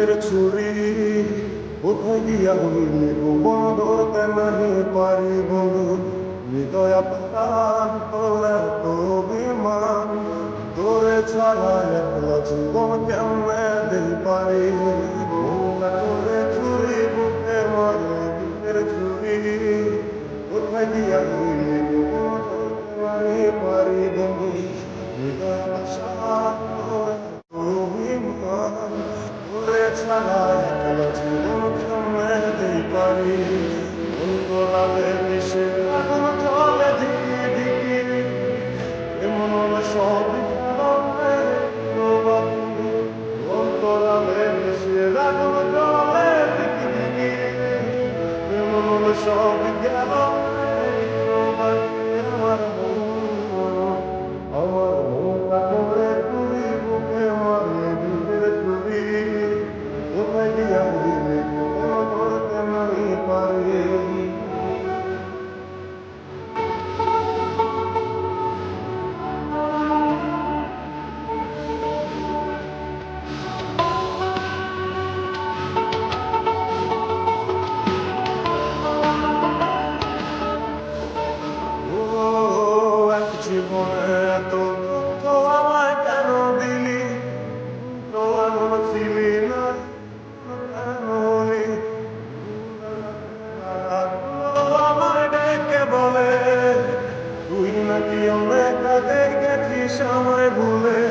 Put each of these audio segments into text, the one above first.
বুকের ছুরি কোথায় গিয়া হইলে গোপন ধরতে নাহি পারি বন্ধু হৃদয় আপাত তোরা তো অভিমান তোরে ছাড়া একলা জীবন কেমনে দিই পারি মনটা করে ছুরি বুকে মারে বুকের ছুরি কোথায় গিয়া হইলে গোপন ধরতে নাহি পারি বন্ধু হৃদয় আপাত তোরা তো অভিমান তোরে ছাড়া একলা জীবন কেমনে দিই পারি অন্তরালে মিশে আগুন জ্বলে ধিকি ধিকি এমন হলে সব অন্তরালে মিশে আগুন জ্বলে ধিকি ধিকি এমন হলে সব গেল আমার মনটা করে তুই বুকে মারে বুকের তুই কোথায় গিয়া হইলে কোনো ধরতে নাহি পারি জীবনে এত দুঃখ আমায় কেন দিলি তো এমন ছিলি না কেন হলি আমায় ডেকে বলে তুই নাকি অনেক আগে গেছিস আমায় ভুলে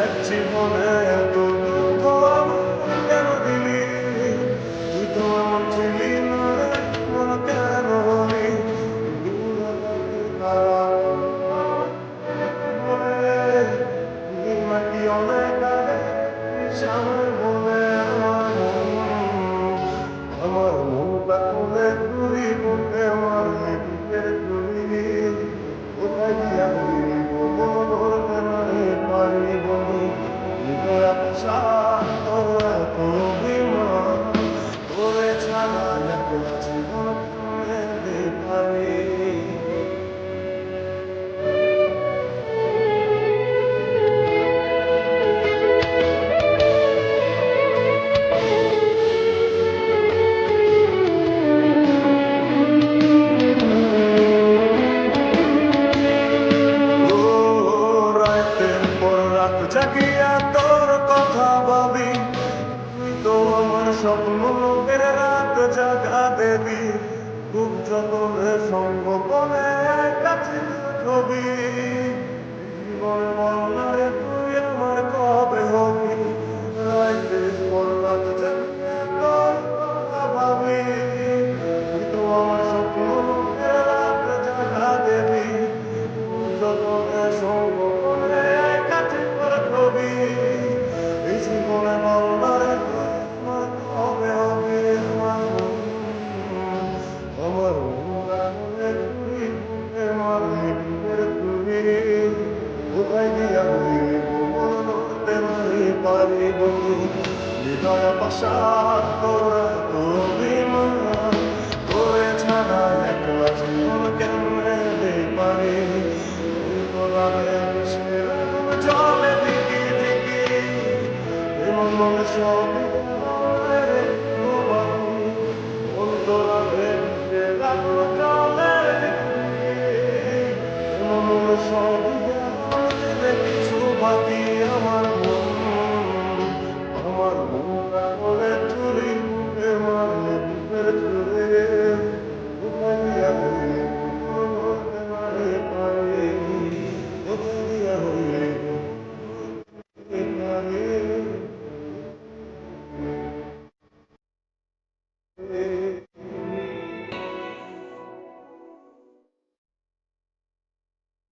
এক জীবনে এত দুঃখ আমায় কেন দিলি তুই তো এমন ছিলি না এমন কেন হলি আমার মনটা করে তুই বুকে মারলি বুকের তুই কোথায় গিয়া হইলি গোপন ধরতে নাহি পারি বন্ধু হৃদয় আশা তোরা তো অভিমান তোরে ছাড়া একলা জীবন কেমনে দিই পারি জাগিয়া তোর কথা ভাবি তুই তো আমার স্বপ্ন লোকের রাত জাগা দেবী খুব যতনে সংগোপনে কাছে ছবি জীবন বললে তুই আমার কবে হবি রাইতে পর রাত জাগিয়া তোর কথা ভাবি তুই তো আমার স্বপ্ন লোকের রাত জাগা দেবী খুব যতনে সংগোপনে এই জীবনে বলবারে হবে হবে আমার মারলি তুই কোথায় গিয়া হইলি গোপন ধরতে নাহি পারি বন্ধু হৃদয় পাশা তোরা তো অভিমান তোরে ছাড়া একলা জীবন কেমনে দিই পারি জলে দিকে দিকে এমন মনে সব অন্তরালে জলে এমন মনে সব কিছু বাকি আমার